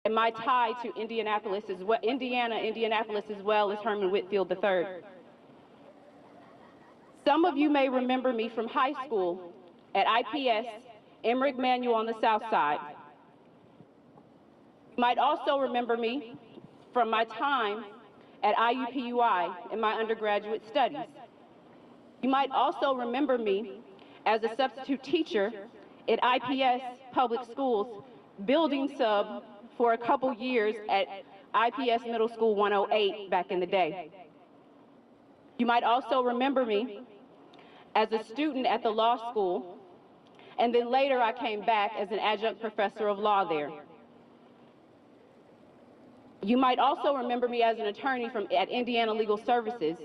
and my tie to Indianapolis as well, Indianapolis as well as Herman Whitfield III. Some of you may remember me from high school at IPS, Emmerich Manual on the South Side. You might also remember me from my time at IUPUI in my undergraduate studies. You might also remember me as a substitute teacher at IPS Public Schools, building sub for a couple years at IPS Middle School 108 back in the day. You might also remember me as a student at the law school, and then later I came back as an adjunct professor of law there. You might also remember me as an attorney at Indiana Legal Services,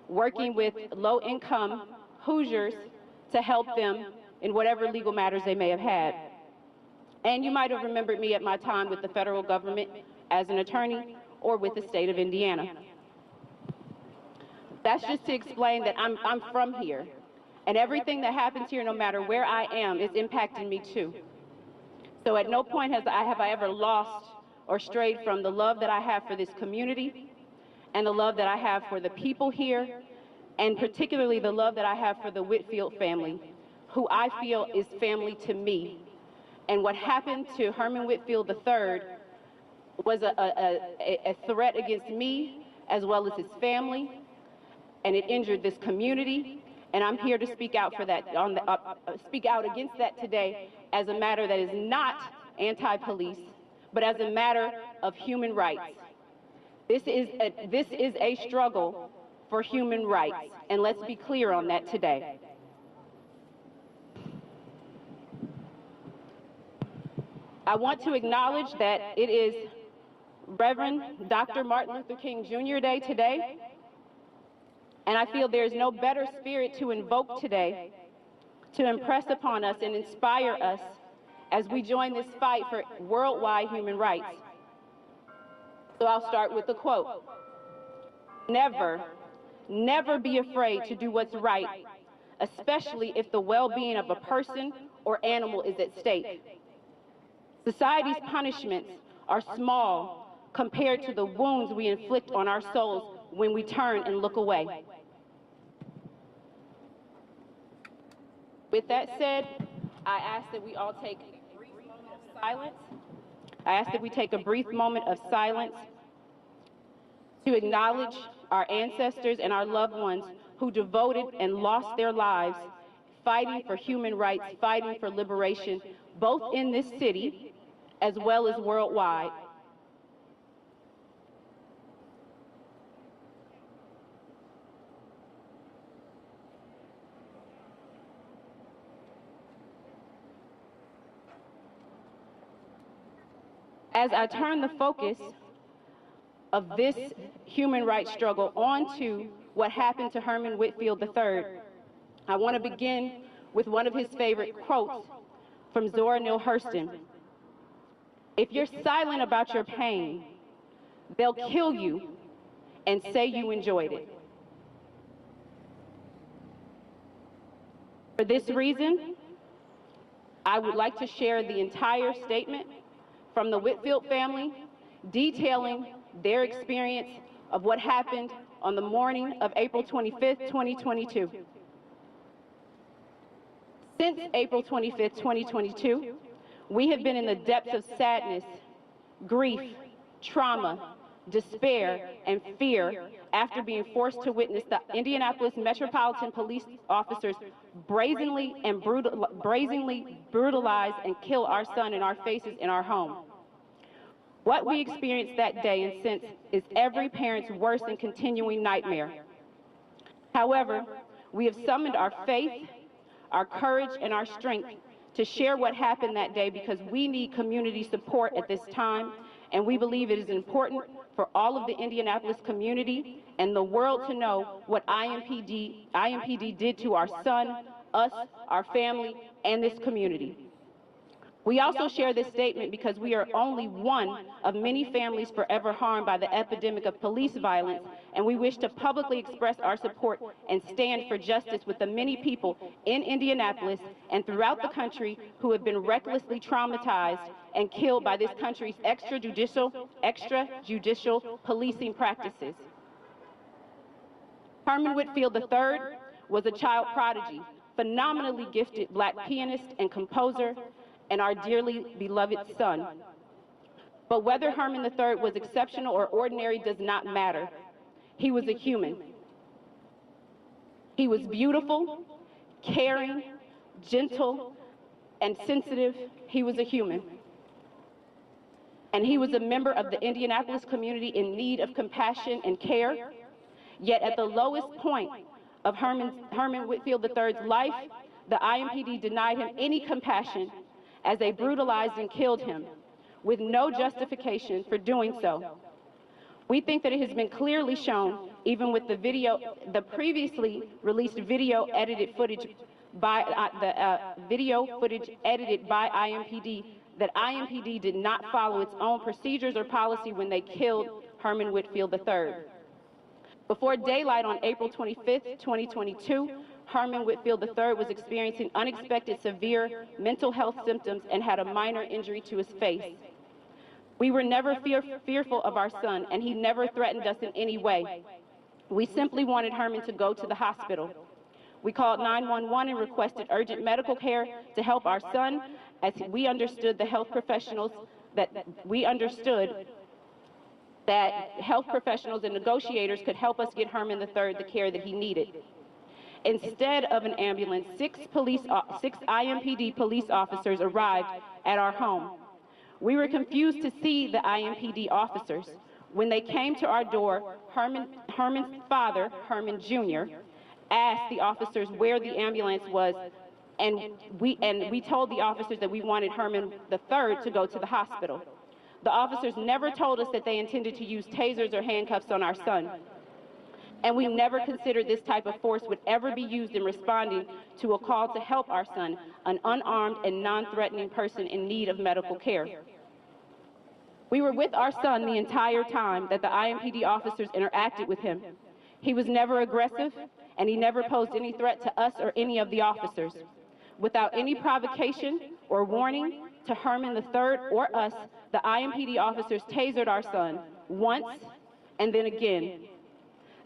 working with low-income Hoosiers to help them in whatever legal matters they may have had. And you might have remembered me at my time with the federal government as an attorney or with the state of Indiana. That's just to explain that I'm from here, and everything that happens here, no matter where I am, is impacting me too. So at no point have I ever lost or strayed from the love that I have for this community and the love that I have for the people here, and particularly the love that I have for the Whitfield family, who I feel is family to me. And what happened to Herman Whitfield III was a threat against me as well as his family, and it injured this community. And I'm here to speak out for that, speak out against that today as a matter that is not anti-police, but as a matter of human rights. This is a struggle for human rights, and let's be clear on that today. I want to acknowledge that it is Reverend Dr. Martin Luther King Jr. Day today, and I feel there is no better spirit to invoke today to impress upon us and inspire us as we join this fight for worldwide human rights. So I'll start with the quote. Never, never be afraid to do what's right, especially if the well-being of a person or animal is at stake. Society's punishments are small compared to the wounds we inflict on our souls when we turn and look away. With that said, I ask that we all take a brief moment of silence. I ask that we take a brief moment of silence to acknowledge our ancestors and our loved ones who devoted and lost their lives fighting for human rights, fighting for liberation, both in this city as well as worldwide. As I turn the focus of this human rights struggle onto what happened to Herman Whitfield III, I want to begin with one of his favorite quotes from Zora Neale Hurston. If you're silent about your pain, they'll kill you and say you enjoyed it. For this reason, I would like to share the entire statement from the Whitfield family, detailing their experience of what happened on the morning of April 25th, 2022. Since April 25th, 2022, we have been in the depths of sadness, grief, trauma, despair, and fear after being forced to witness the Indianapolis Metropolitan Police officers brazenly brutalize and kill our son in our faces in our home. What we experienced that day and since is every parent's worst and continuing nightmare. However, we have summoned our faith, our courage, and our strength to share what happened that day because we need community support at this time, and we believe it is important for all of the Indianapolis community and the world to know what IMPD did to our son, us, our family, and this community. We also share this statement because we are only one of many families forever harmed by the epidemic of police violence, and we wish to publicly express our support and stand for justice with the many people in Indianapolis and throughout the country who have been recklessly traumatized and killed by this country's extrajudicial policing practices. Herman Whitfield III was a child prodigy, phenomenally gifted black pianist and composer, and our dearly beloved son. But whether Herman III was exceptional or ordinary does not matter. He was a human. He was beautiful, caring, gentle, and sensitive. He was a human. And he was a member of the Indianapolis community in need of compassion and care. Yet at the lowest point of Herman Whitfield III's life, the IMPD denied him any compassion as they brutalized and killed him, with no justification for doing so. We think that it has been clearly shown, even with the previously released video edited footage by IMPD, that IMPD did not follow its own procedures or policy when they killed Herman Whitfield III. Before daylight on April 25th, 2022, Herman Whitfield III was experiencing unexpected severe mental health symptoms and had a minor injury to his face. We were never fearful of our son, and he never threatened us in any way. We simply wanted Herman to go to the hospital. We called 911 and requested urgent medical care to help our son, as we understood that health professionals and negotiators could help us get Herman III the care that he needed. Instead of an ambulance, six IMPD police officers arrived at our home. We were confused to see the IMPD officers. When they came to our door, Herman's father, Herman Jr., asked the officers where the ambulance was, and we told the officers that we wanted Herman III to go to the hospital. The officers never told us that they intended to use tasers or handcuffs on our son. And we never considered this type of force would ever be used in responding to a call to help our son, an unarmed and non-threatening person in need of medical care. We were with our son the entire time that the IMPD officers interacted with him. He was never aggressive, and he never posed any threat to us or any of the officers. Without any provocation or warning to Herman III or us, the IMPD officers tasered our son once and then again.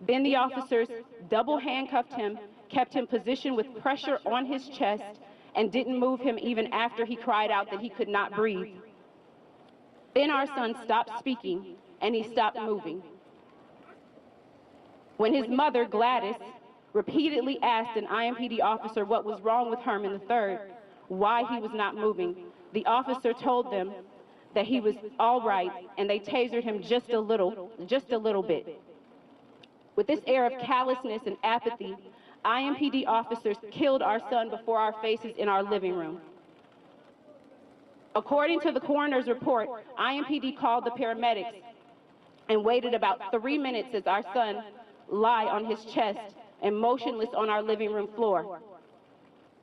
Then the officers double handcuffed him, kept him positioned with pressure on his chest, and didn't move him even after he cried out that he could not breathe. Then our son stopped speaking, and he stopped moving. When his mother, Gladys, repeatedly asked an IMPD officer what was wrong with Herman III, why he was not moving, the officer told them that he was all right, and they tasered him just a little bit. With this air of callousness and apathy, IMPD officers killed our son before our faces in our living room. According to the coroner's report, IMPD called the paramedics and waited about 3 minutes as our son lay on his chest and motionless on our living room floor.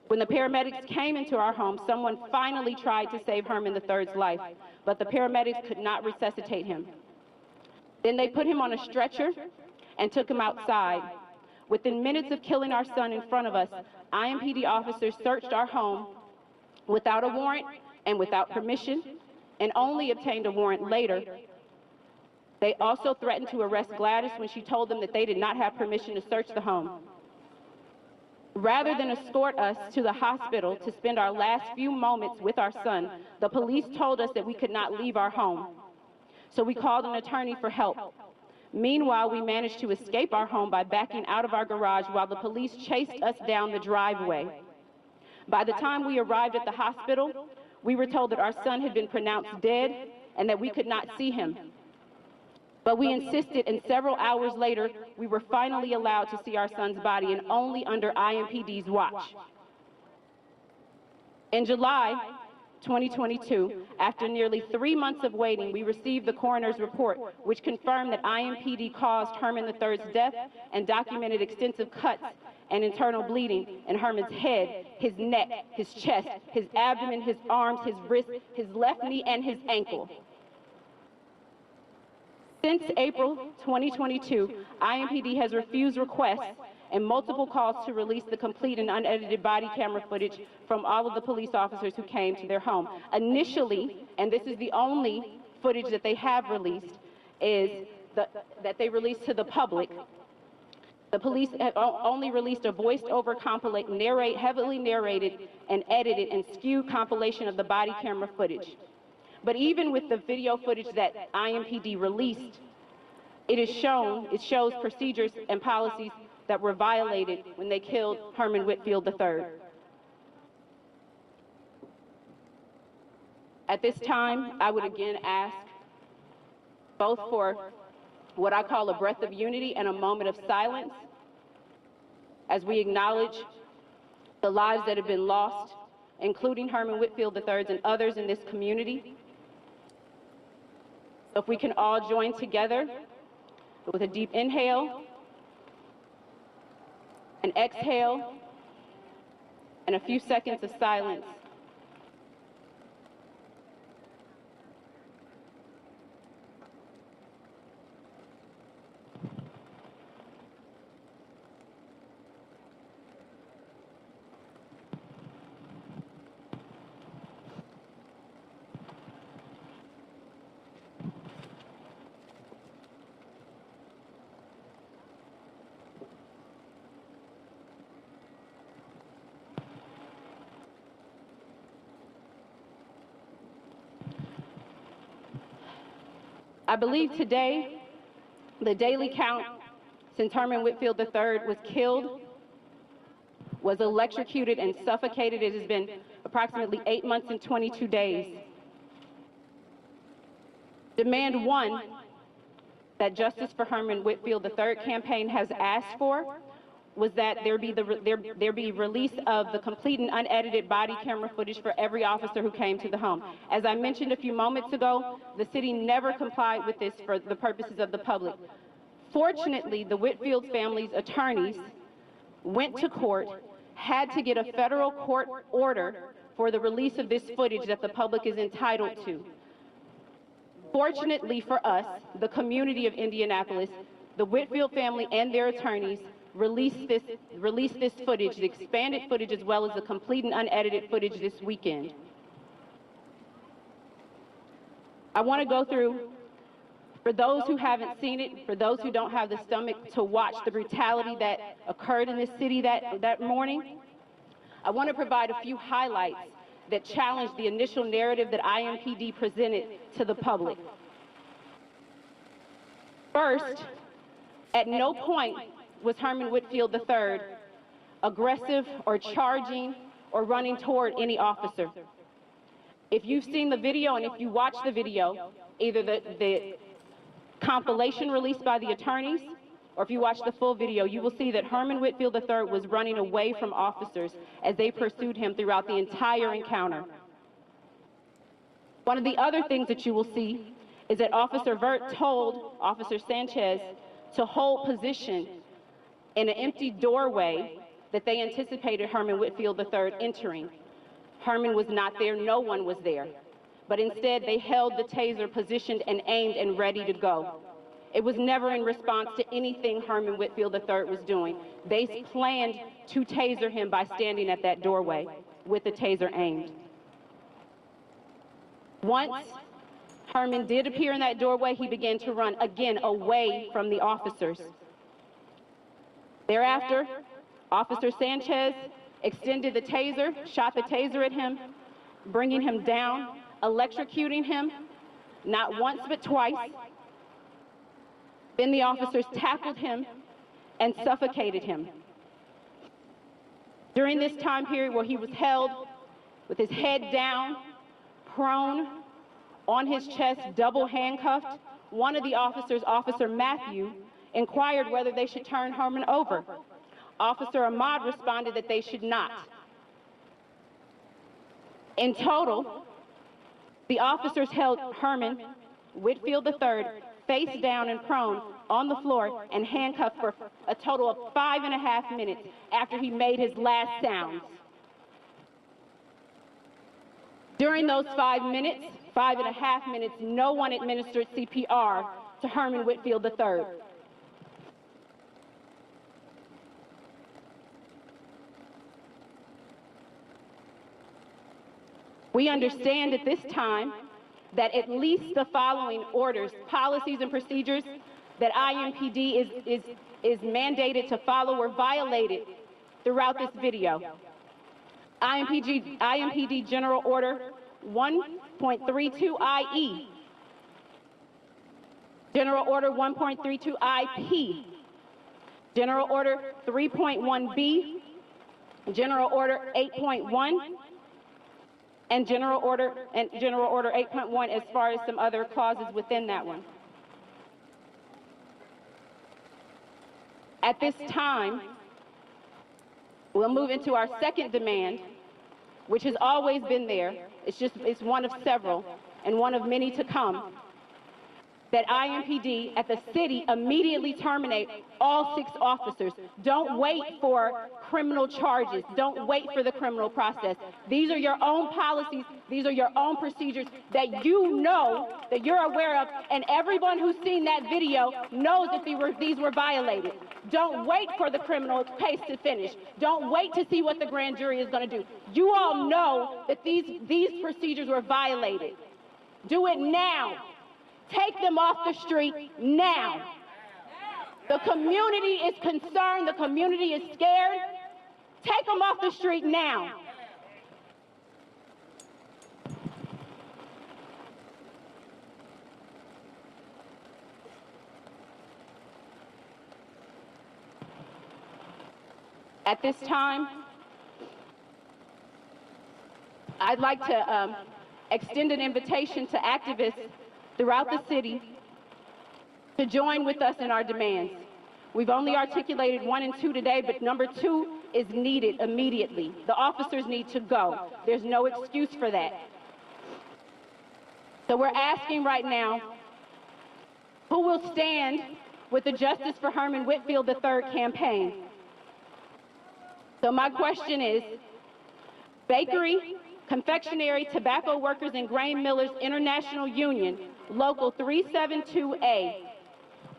When the paramedics came into our home, someone finally tried to save Herman III's life, but the paramedics could not resuscitate him. Then they put him on a stretcher and took him outside. Within minutes of killing our son in front of us, IMPD officers searched our home without a warrant and without permission, and only obtained a warrant later. They also threatened to arrest Gladys when she told them that they did not have permission to search the home. Rather than escort us to the hospital to spend our last few moments with our son, the police told us that we could not leave our home. So we called an attorney for help. Meanwhile, we managed to escape our home by backing out of our garage while the police chased us down the driveway. By the time we arrived at the hospital, we were told that our son had been pronounced dead and that we could not see him. But we insisted, and several hours later, we were finally allowed to see our son's body, and only under IMPD's watch. In July 2022, after nearly 3 months of waiting, we received the coroner's report, which confirmed that IMPD caused Herman III's death and documented extensive cuts and internal bleeding in Herman's head, his neck, his chest, his abdomen, his arms, his wrists, his left knee, and his ankle. Since April 2022, IMPD has refused requests and multiple calls to release the complete and unedited body camera footage from all of the police officers who came to their home. Initially, and this is the only footage that they have released, is that they released to the public. The police have only released a voiced-over heavily narrated and edited and skewed compilation of the body camera footage. But even with the video footage that IMPD released, it shows procedures and policies that were violated when they killed Herman Whitfield III. At this time, I would again ask both for what I call a breath of unity and a moment of silence as we acknowledge the lives that have been lost, including Herman Whitfield III's and others in this community. So if we can all join together with a deep inhale, an exhale, and a few seconds of silence. I believe today, the daily count since Herman Whitfield III was killed, was electrocuted and suffocated, it has been approximately 8 months and 22 days. Demand 1 that Justice for Herman Whitfield III campaign has asked for was that there be release of the complete and unedited body camera footage for every officer who came to the home. As I mentioned a few moments ago, the city never complied with this for the purposes of the public. Fortunately, the Whitfield family's attorneys went to court, had to get a federal court order for the release of this footage that the public is entitled to. Fortunately for us, the community of Indianapolis, the Whitfield family and their attorneys released this footage, the expanded footage as well as the complete and unedited footage this weekend. I want to go through, for those who haven't seen it, for those who don't have the stomach to watch the brutality that occurred in this city that morning, I want to provide a few highlights that challenge the initial narrative that IMPD presented to the public. First, at no point was Herman Whitfield III aggressive or charging or running toward any officer. If you've seen the video and if you watch the video, either the compilation released by the attorneys, or if you watch the full video, you will see that Herman Whitfield III was running away from officers as they pursued him throughout the entire encounter. One of the other things that you will see is that Officer Vert told Officer Sanchez to hold position in an empty doorway that they anticipated Herman Whitfield III entering. Herman was not there, no one was there. But instead, they held the taser positioned and aimed and ready to go. It was never in response to anything Herman Whitfield III was doing. They planned to taser him by standing at that doorway with the taser aimed. Once Herman did appear in that doorway, he began to run again away from the officers. Thereafter, Officer Sanchez extended the taser, shot the taser at him, bringing him down, electrocuting him, not once but twice. Then the officers tackled him and suffocated him. During this time period where he was held with his head down, prone, on his chest, double handcuffed, one of the officers, Officer Matthew, inquired whether they should turn Herman over. Officer Ahmad responded that they should not. In total, the officers held Herman Whitfield III face down and prone on the floor and handcuffed for a total of 5.5 minutes after he made his last sounds. During those 5.5 minutes, no one administered CPR to Herman Whitfield III. We understand at this time that at least the following orders, policies, and procedures that IMPD is mandated to follow were violated throughout this video. IMPD General Order 1.32IE, General Order 1.32IP, General Order 3.1B, General Order 8.1, and General Order 8.1 as far as some other clauses within that one. At this time, we'll move into our second demand, which has always been there. It's one of several and one of many to come. That IMPD at the city immediately terminate all 6 officers. Don't wait for criminal charges. Don't wait for the criminal process. These are your own policies. These are your own procedures that you know, that you're aware of, and everyone who's seen that video knows that these were violated. Don't wait for the criminal case to finish. Don't wait to see what the grand jury is going to do. You all know that these procedures were violated. Do it now. Take them off the street now. The community is concerned. The community is scared. Take them off the street now. At this time, I'd like to extend an invitation to activists throughout the city to join with us in our demands. We've only articulated 1 and 2 today, but number 2 is needed immediately. The officers need to go. There's no excuse for that. So we're asking right now, who will stand with the Justice for Herman Whitfield III campaign? So my question is, Bakery, Confectionery, Tobacco Workers, and Grain Millers International Union, Local 372A,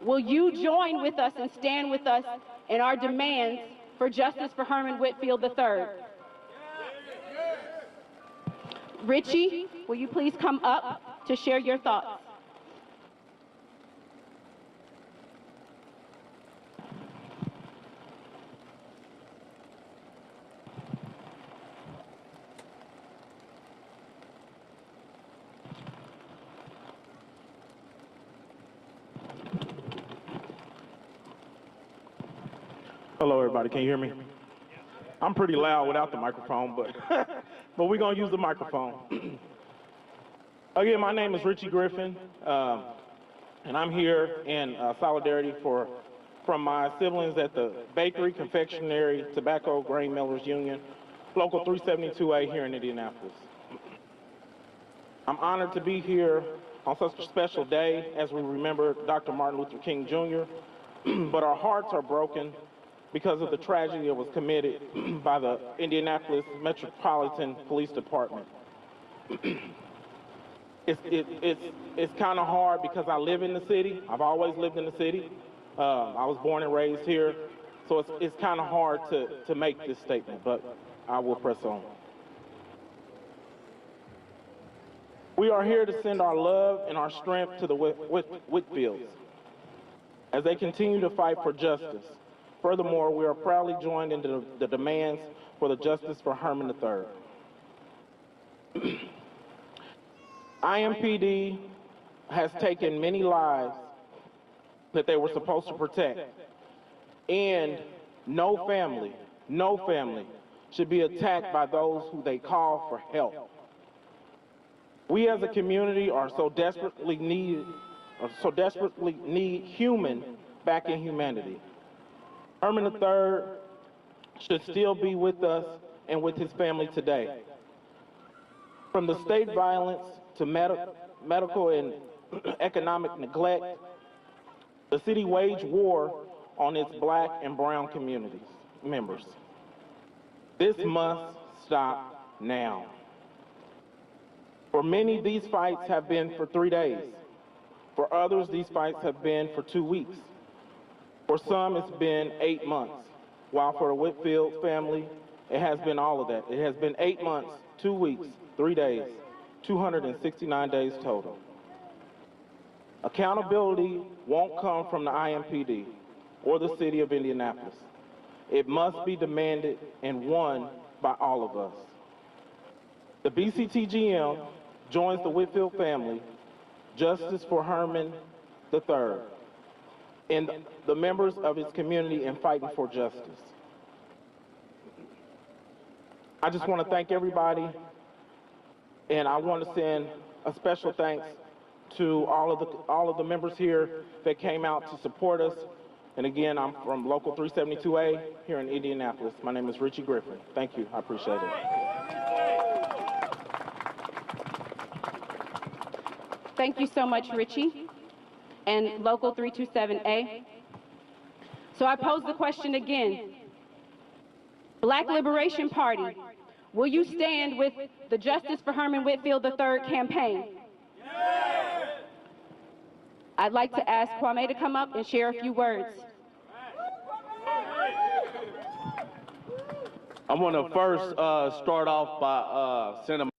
will you join with us and stand with us in our demands for justice for Herman Whitfield III? Richie, will you please come up to share your thoughts? Hello, everybody. Can you hear me? I'm pretty loud without the microphone, but we're going to use the microphone. Again, my name is Richie Griffin, and I'm here in solidarity from my siblings at the Bakery, Confectionery, Tobacco, Grain Millers Union, Local 372A here in Indianapolis. I'm honored to be here on such a special day as we remember Dr. Martin Luther King Jr., but our hearts are broken because of the tragedy that was committed by the Indianapolis Metropolitan Police Department. It's kind of hard because I live in the city. I've always lived in the city. I was born and raised here, so it's kind of hard to make this statement, but I will press on. We are here to send our love and our strength to the Whitfields as they continue to fight for justice. Furthermore, we are proudly joined in the demands for the justice for Herman III. IMPD has taken many lives that they were supposed to protect, and no family should be attacked by those who they call for help. We as a community are so desperately need human back in humanity. Herman III should still be with us and with his family today. From the state violence to medical and economic neglect The city waged war on its black and brown communities, members. This must stop now. For many, these fights have been for 3 days. For others, these fights have been for 2 weeks. For some, it's been 8 months. While for the Whitfield family, it has been all of that. It has been 8 months, 2 weeks, 3 days, 269 days total. Accountability won't come from the IMPD or the city of Indianapolis. It must be demanded and won by all of us. The BCTGM joins the Whitfield family, Justice for Herman III, and the members of his community in fighting for justice. I just want to thank everybody, and I want to send a special thanks to all of the members here that came out to support us. And again, I'm from Local 372A here in Indianapolis. My name is Richie Griffin. Thank you. I appreciate it. Thank you so much, Richie, and Local 327A. So I pose the question again. Black Liberation Party, will you stand with the Justice for Herman Whitfield III campaign? I'd like to ask Kwame to come up and share a few words. I want to first start off by sending